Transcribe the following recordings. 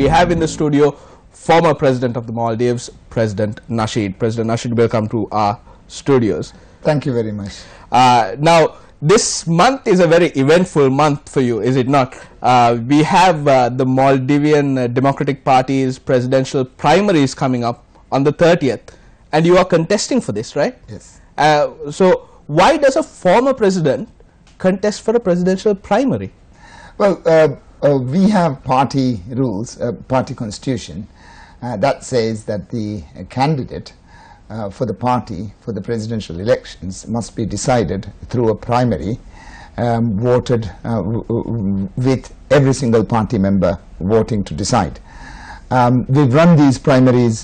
we have in the studio former President of the Maldives, President Nasheed. President Nasheed, welcome to our studios. Thank you very much. Now, this month is a very eventful month for you, is it not? We have the Maldivian Democratic Party's presidential primaries coming up on the 30th, and you are contesting for this, right? Yes. So, why does a former president contest for a presidential primary? Well, we have party rules, party constitution, that says that the candidate for the party for the presidential elections must be decided through a primary voted with every single party member voting to decide. We've run these primaries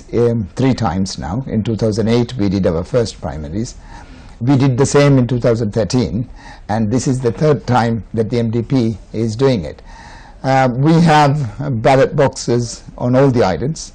3 times now. In 2008 we did our first primaries. We did the same in 2013, and this is the 3rd time that the MDP is doing it. We have ballot boxes on all the islands.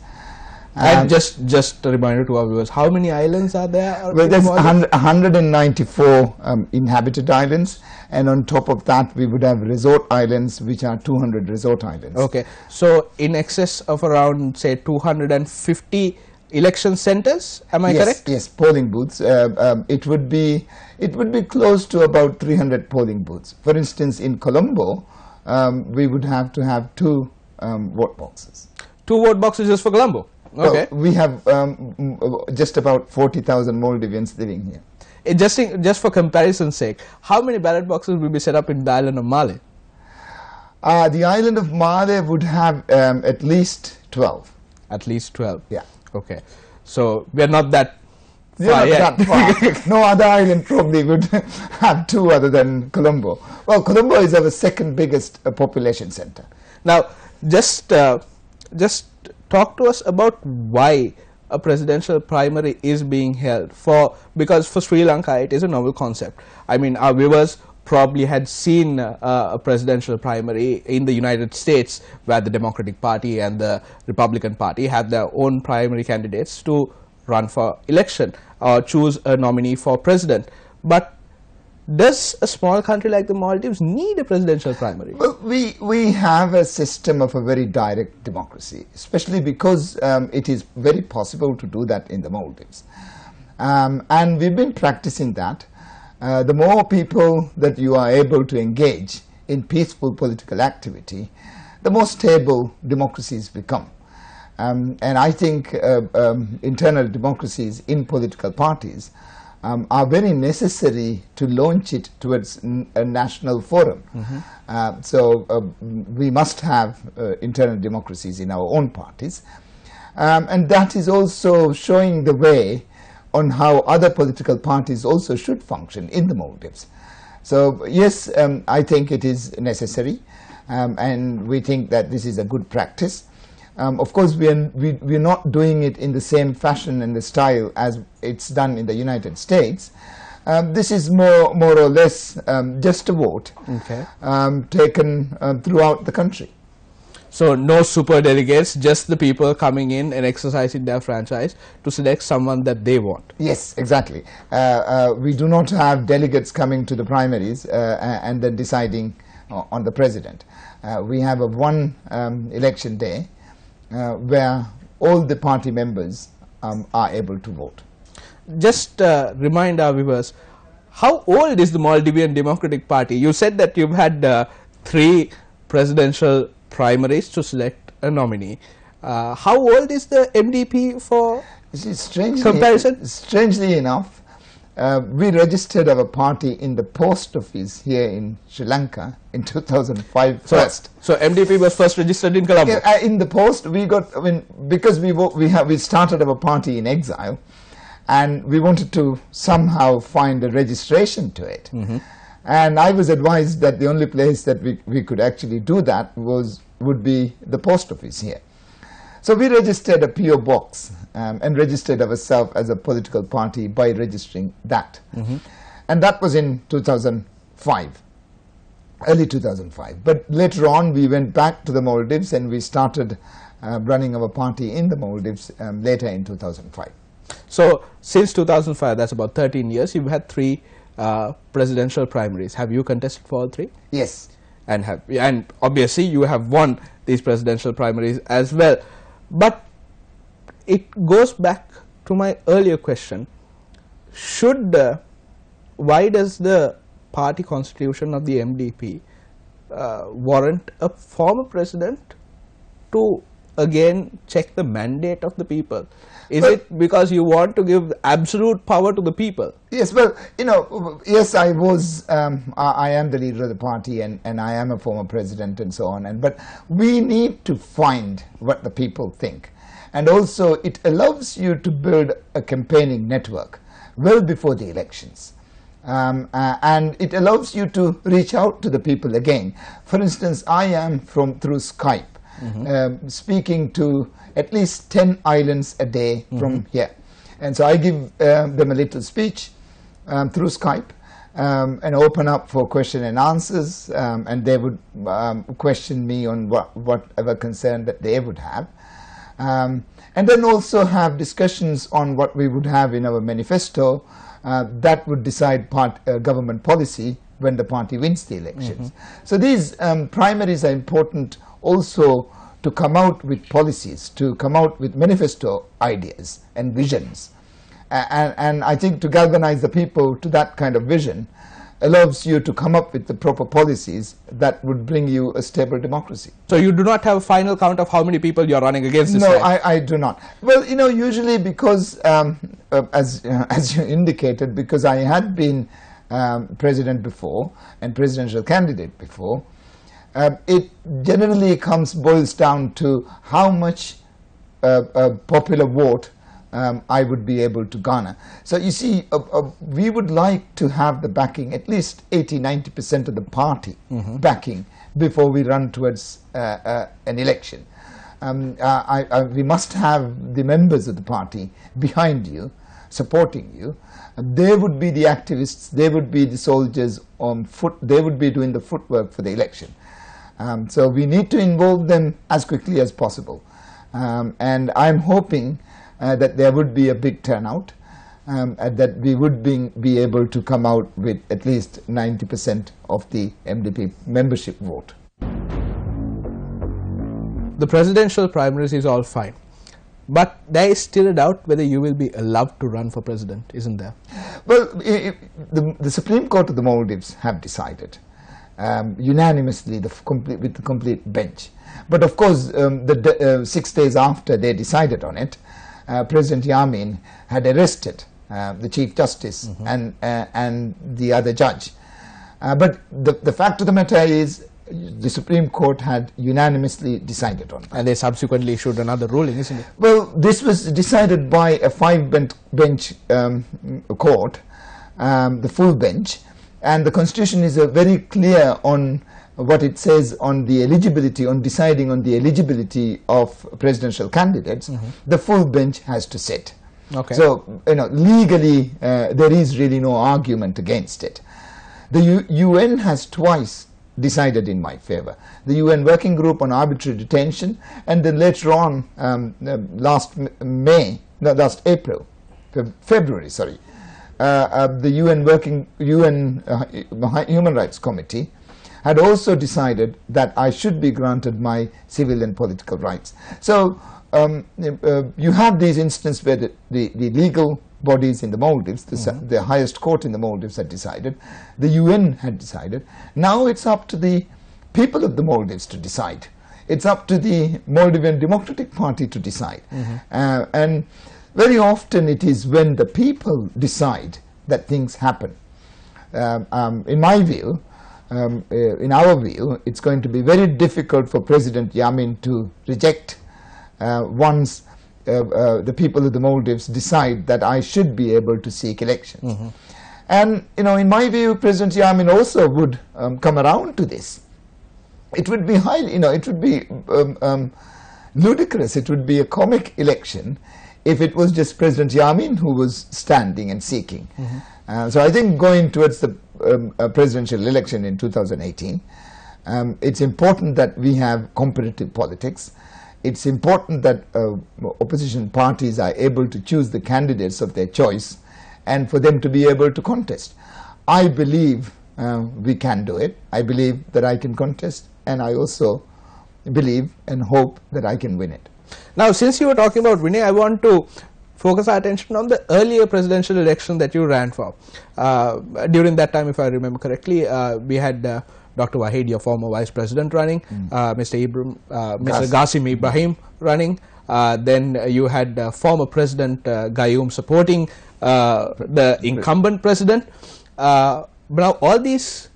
And just a reminder to our viewers, how many islands are there? Well, there's 194 inhabited islands, and on top of that we would have resort islands, which are 200 resort islands. Okay, so in excess of around, say, 250 election centers, am I correct? Yes, polling booths. It would be close to about 300 polling booths. For instance, in Colombo, we would have to have 2 vote boxes. 2 vote boxes just for Colombo? Okay. Well, we have just about 40,000 Maldivians living here. Just for comparison's sake, how many ballot boxes will be set up in the island of Malé? The island of Malé would have at least 12. At least 12? Yeah. Okay. So, we are not that far. Not that far. No other island probably would have 2 other than Colombo. Well, Colombo is our 2nd biggest population center. Now, just talk to us about why a presidential primary is being held, because for Sri Lanka it is a novel concept. I mean, our viewers probably had seen a presidential primary in the United States where the Democratic Party and the Republican Party have their own primary candidates to run for election or choose a nominee for president. But does a small country like the Maldives need a presidential primary? Well, we have a system of a very direct democracy, especially because it is very possible to do that in the Maldives. And we've been practicing that. The more people that you are able to engage in peaceful political activity, the more stable democracies become. And I think internal democracies in political parties are very necessary to launch it towards a national forum. So we must have internal democracies in our own parties, and that is also showing the way on how other political parties also should function in the Maldives. So yes, I think it is necessary, and we think that this is a good practice. Of course, we're not doing it in the same fashion and the style as it's done in the United States. This is more or less just a vote, okay, taken throughout the country. So no super delegates, just the people coming in and exercising their franchise to select someone that they want. Yes, exactly. We do not have delegates coming to the primaries and then deciding on the president. We have a one election day where all the party members are able to vote. Just remind our viewers, how old is the Maldivian Democratic Party? You said that you've had 3 presidential primaries to select a nominee. How old is the MDP for comparison? Strangely enough, we registered our party in the post office here in Sri Lanka in 2005 first. So MDP was first registered in Colombo? Yeah, in the post we got, I mean, because we started our party in exile, and we wanted to somehow find a registration to it. And I was advised that the only place that we could actually do that would be the post office here. So we registered a PO box and registered ourselves as a political party by registering that. And that was in 2005, early 2005. But later on we went back to the Maldives and we started running our party in the Maldives later in 2005. So since 2005, that's about 13 years, you've had 3 presidential primaries. Have you contested for all 3? Yes. and obviously you have won these presidential primaries as well. But it goes back to my earlier question. Why does the party constitution of the MDP warrant a former president to again check the mandate of the people? Is it because you want to give absolute power to the people? Yes, well, yes, I am the leader of the party, and I am a former president and so on. But we need to find what the people think. And also, it allows you to build a campaigning network well before the elections. And it allows you to reach out to the people again. For instance, I am through Skype, speaking to at least 10 islands a day from here. And so I give them a little speech through Skype and open up for question and answers, and they would question me on whatever concern that they would have. And then also have discussions on what we would have in our manifesto that would decide government policy when the party wins the elections. So these primaries are important also to come out with policies, to come out with manifesto ideas and visions. And I think to galvanize the people to that kind of vision allows you to come up with the proper policies that would bring you a stable democracy. So you do not have a final count of how many people you are running against this No, time? I do not. Well, usually because, as you indicated, because I had been president before and presidential candidate before, it generally boils down to how much popular vote I would be able to garner. So you see, we would like to have the backing, at least 80–90% of the party backing before we run towards an election. We must have the members of the party behind you, supporting you. They would be the activists, they would be the soldiers on foot, they would be doing the footwork for the election. So we need to involve them as quickly as possible. And I'm hoping that there would be a big turnout, and that we would be able to come out with at least 90% of the MDP membership vote. The presidential primaries is all fine, but there is still a doubt whether you will be allowed to run for president, isn't there? Well, the Supreme Court of the Maldives have decided unanimously with the complete bench. But of course, 6 days after they decided on it, President Yamin had arrested the Chief Justice and the other judge. But the fact of the matter is, the Supreme Court had unanimously decided on it. And they subsequently issued another ruling, isn't it? Well, this was decided by a 5-bench court, the full bench, and the Constitution is very clear on what it says on the eligibility, on deciding on the eligibility of presidential candidates. The full bench has to sit. Okay. So, legally, there is really no argument against it. The UN has twice decided in my favor. The UN Working Group on Arbitrary Detention, and then later on, February, the UN Human Rights Committee had also decided that I should be granted my civil and political rights. So you have these instances where the legal bodies in the Maldives, the highest court in the Maldives had decided, the UN had decided. Now it's up to the people of the Maldives to decide. It's up to the Maldivian Democratic Party to decide. And very often it is when the people decide that things happen. In my view, in our view, it's going to be very difficult for President Yamin to reject once the people of the Maldives decide that I should be able to seek elections. And in my view, President Yamin also would come around to this. It would be it would be ludicrous. It would be a comic election if it was just President Yamin who was standing and seeking. So I think going towards the presidential election in 2018, it's important that we have competitive politics. It's important that opposition parties are able to choose the candidates of their choice and for them to be able to contest. I believe we can do it. I believe that I can contest, and I also believe and hope that I can win it. Now, since you were talking about winning, I want to focus our attention on the earlier presidential election that you ran for. During that time, if I remember correctly, we had Dr. Wahid, your former vice president, running, Mr. Qasim Ibrahim running. Then you had former President Gayoom supporting the incumbent president. Now, all these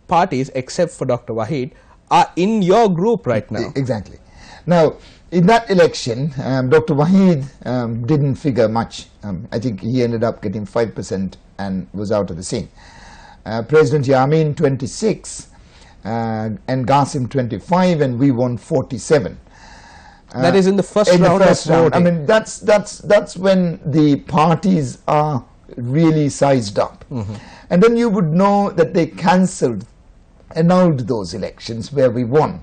parties, except for Dr. Wahid, are in your group right now. Exactly. Now, in that election, Dr. Wahid didn't figure much. I think he ended up getting 5% and was out of the scene. President Yamin 26 and Qasim 25, and we won 47. That is in the first round of voting. I mean, that's when the parties are really sized up. And then you would know that they annulled those elections where we won.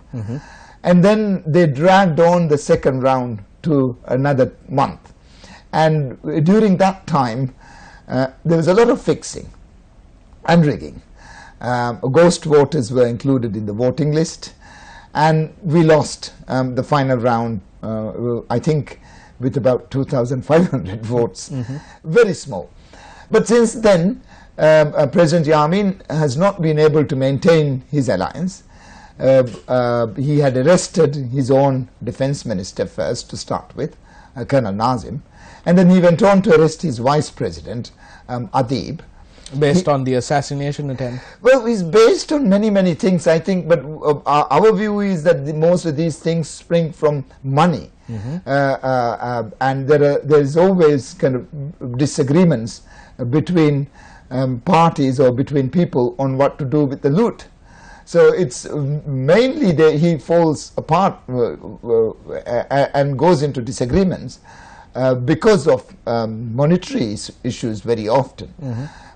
And then they dragged on the second round to another month. And during that time, there was a lot of fixing and rigging. Ghost voters were included in the voting list, and we lost the final round, I think, with about 2,500 votes. Very small. But since then, President Yamin has not been able to maintain his alliance. He had arrested his own defense minister first to start with, Colonel Nazim, and then he went on to arrest his vice president, Adib. Based on the assassination attempt? Well, it's based on many things, I think, but our view is that most of these things spring from money. And there is always kind of disagreements between parties or between people on what to do with the loot. So it's mainly that he falls apart and goes into disagreements because of monetary issues very often.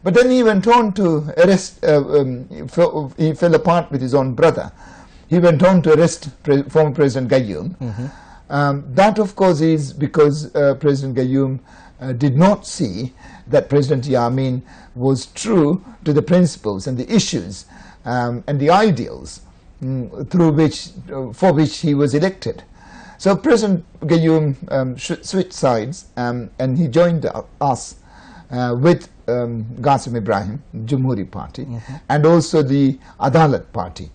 But then he went on to arrest, he fell apart with his own brother. He went on to arrest former President Gayoom. That, of course, is because President Gayoom did not see that President Yamin was true to the principles and the issues and the ideals for which he was elected. So President Gayoom switched sides and he joined us with Qasim Ibrahim, Jamhuri Party, and also the Adalat Party.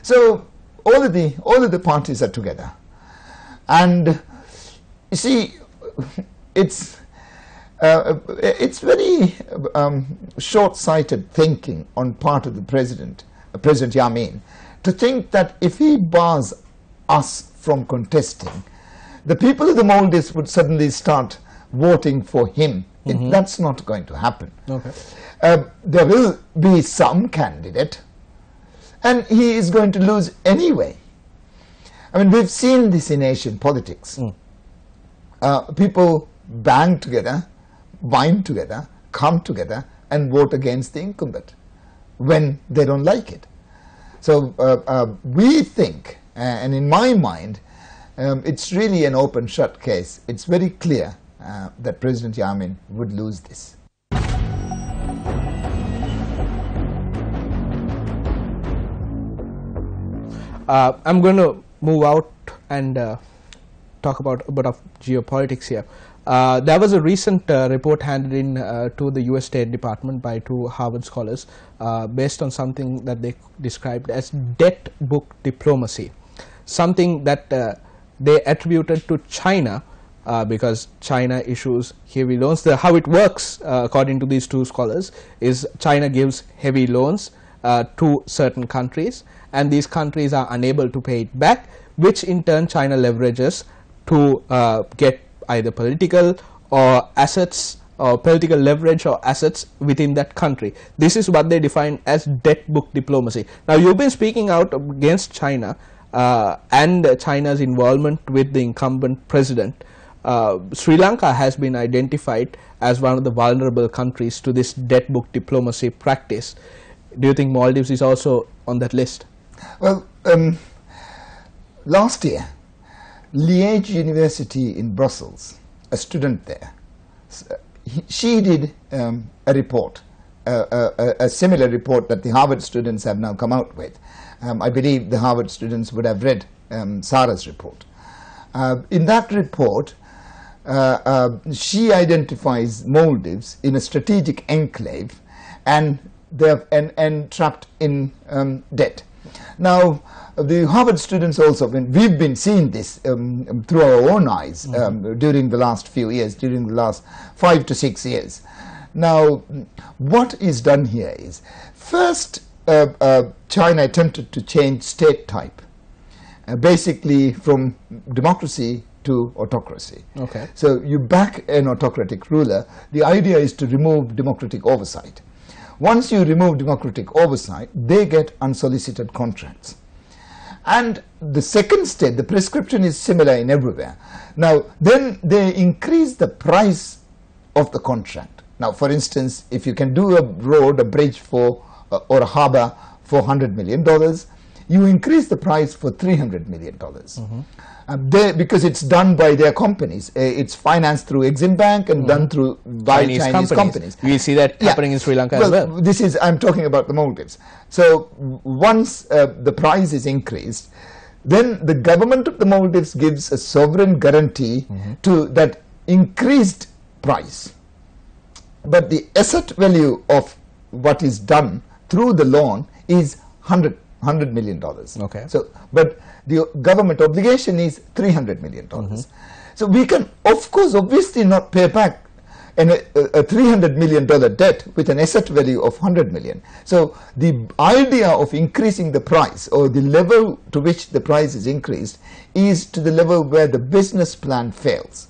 So all of the parties are together, and you see, it's very short-sighted thinking on part of the President Yamin, to think that if he bars us from contesting, the people of the Maldives would suddenly start voting for him. That's not going to happen. There will be some candidate, and he is going to lose anyway. I mean, we've seen this in Asian politics. People band together, bind together, come together, and vote against the incumbent when they don't like it. So we think, and in my mind, it's really an open shut case. It's very clear that President Yamin would lose this. I'm going to move out and talk about a bit of geopolitics here. There was a recent report handed in to the US State Department by two Harvard scholars based on something that they described as debt book diplomacy, something that they attributed to China because China issues heavy loans. How it works, according to these two scholars, is China gives heavy loans to certain countries, and these countries are unable to pay it back, which in turn China leverages to get either political or assets, or political leverage or assets within that country. This is what they define as debt book diplomacy. Now, you've been speaking out against China and China's involvement with the incumbent president. Sri Lanka has been identified as one of the vulnerable countries to this debt book diplomacy practice. Do you think Maldives is also on that list? Well, last year, Liège University in Brussels, a student there, she did a report a similar report that the Harvard students have now come out with. I believe the Harvard students would have read Sarah's report. In that report, she identifies Maldives in a strategic enclave and trapped in debt. Now, the Harvard students also, we've been seeing this through our own eyes during the last few years, during the last 5 to 6 years. Now, what is done here is, first, China attempted to change state type, basically from democracy to autocracy. Okay. So you back an autocratic ruler, the idea is to remove democratic oversight. Once you remove democratic oversight, they get unsolicited contracts. And the second stage, the prescription is similar in everywhere. Now, then they increase the price of the contract. Now, for instance, if you can do a road, a bridge for, or a harbor for $100 million, you increase the price for $300 million. Because it's done by their companies. It's financed through Exim Bank and done through by Chinese companies. We see that happening in Sri Lanka as well. This is, I'm talking about the Maldives. So once the price is increased, then the government of the Maldives gives a sovereign guarantee to that increased price. But the asset value of what is done through the loan is $100 million. Okay. So, but the government obligation is $300 million. So we can, of course, obviously not pay back a $300 million debt with an asset value of $100 million. So the idea of increasing the price, or the level to which the price is increased, is to the level where the business plan fails.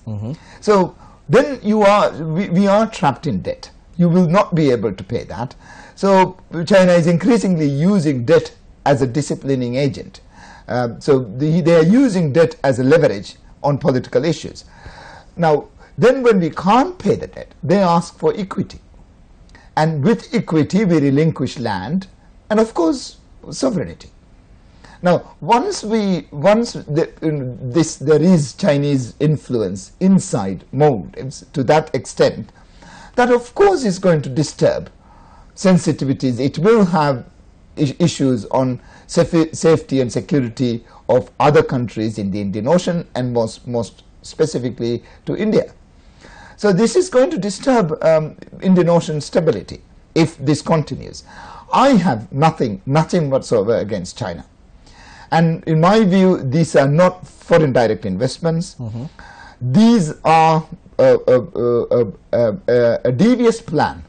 So then we are trapped in debt. You will not be able to pay that. So China is increasingly using debt as a disciplining agent. So they are using debt as a leverage on political issues. Now, then when we can't pay the debt, they ask for equity. And with equity, we relinquish land and, of course, sovereignty. Now, once there is Chinese influence inside Maldives to that extent, that of course is going to disturb sensitivities. It will have issues on safety and security of other countries in the Indian Ocean, and most specifically to India. So this is going to disturb Indian Ocean stability if this continues. I have nothing whatsoever against China. And in my view, these are not foreign direct investments. These are a devious plan,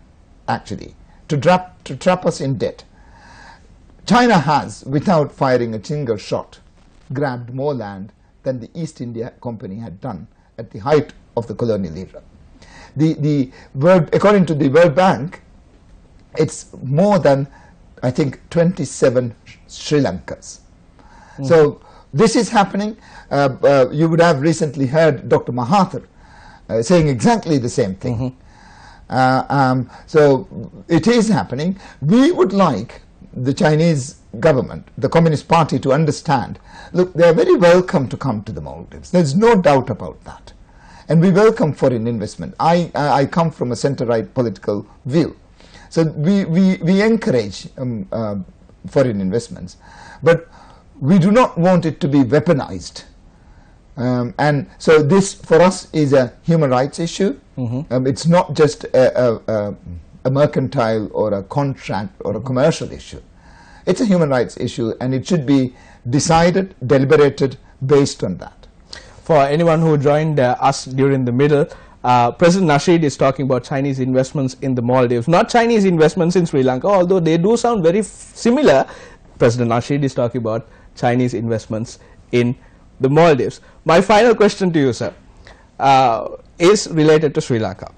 actually, to trap us in debt. China has, without firing a single shot, grabbed more land than the East India Company had done at the height of the colonial era. According to the World Bank, it's more than, I think, 27 Sri Lankas. So this is happening. You would have recently heard Dr. Mahathir saying exactly the same thing. So it is happening. We would like the Chinese government, the Communist Party, to understand, look, they are very welcome to come to the Maldives. There's no doubt about that. And we welcome foreign investment. I come from a center-right political view. So we encourage foreign investments. But we do not want it to be weaponized. And so this, for us, is a human rights issue. It's not just a mercantile or a contract or a commercial issue. It's a human rights issue, and it should be decided, deliberated based on that. For anyone who joined us during the middle, President Nasheed is talking about Chinese investments in the Maldives, not Chinese investments in Sri Lanka, although they do sound very similar. President Nasheed is talking about Chinese investments in the Maldives. My final question to you, sir, is related to Sri Lanka.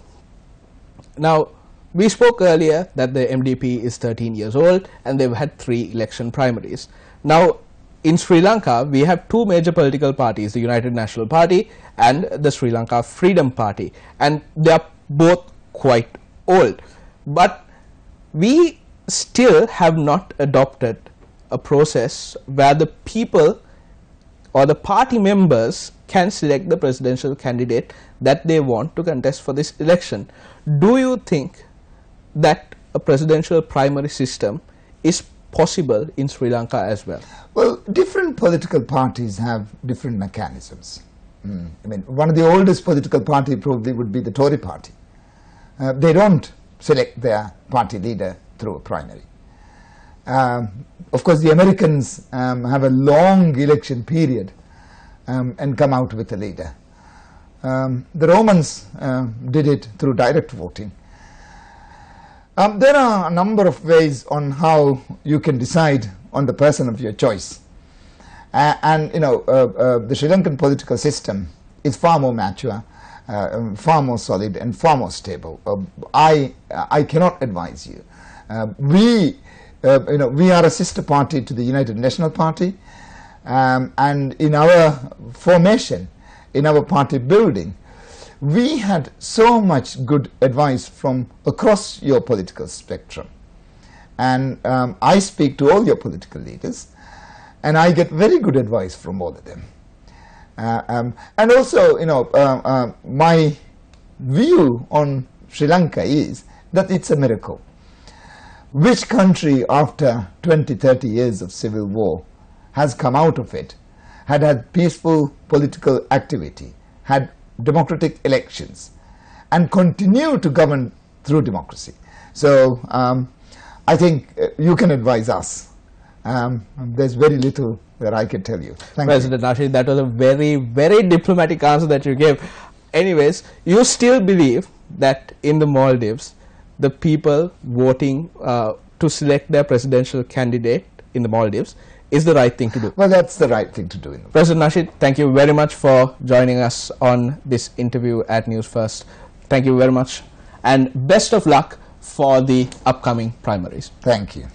Now, we spoke earlier that the MDP is 13 years old and they've had 3 election primaries. Now, in Sri Lanka, we have 2 major political parties, the United National Party and the Sri Lanka Freedom Party, and they are both quite old. But we still have not adopted a process where the people or the party members can select the presidential candidate that they want to contest for this election. Do you think that a presidential primary system is possible in Sri Lanka as well? Well, different political parties have different mechanisms. I mean, one of the oldest political party probably would be the Tory party. They don't select their party leader through a primary. Of course, the Americans have a long election period and come out with a leader. The Romans did it through direct voting. There are a number of ways on how you can decide on the person of your choice. And you know, the Sri Lankan political system is far more mature, far more solid, and far more stable. I cannot advise you. We are a sister party to the United National Party, and in our formation, in our party building, we had so much good advice from across your political spectrum. And I speak to all your political leaders, and I get very good advice from all of them. And also, you know, my view on Sri Lanka is that it's a miracle. Which country after 20-30 years of civil war has come out of it, had peaceful political activity, had democratic elections, and continue to govern through democracy? So I think you can advise us. There's very little that I can tell you. Thank President Rashid, that was a very, very diplomatic answer that you gave. Anyways, you still believe that in the Maldives, the people voting to select their presidential candidate in the Maldives is the right thing to do? Well, that's the right thing to do. President Rashid, thank you very much for joining us on this interview at News First. Thank you very much, and best of luck for the upcoming primaries. Thank you.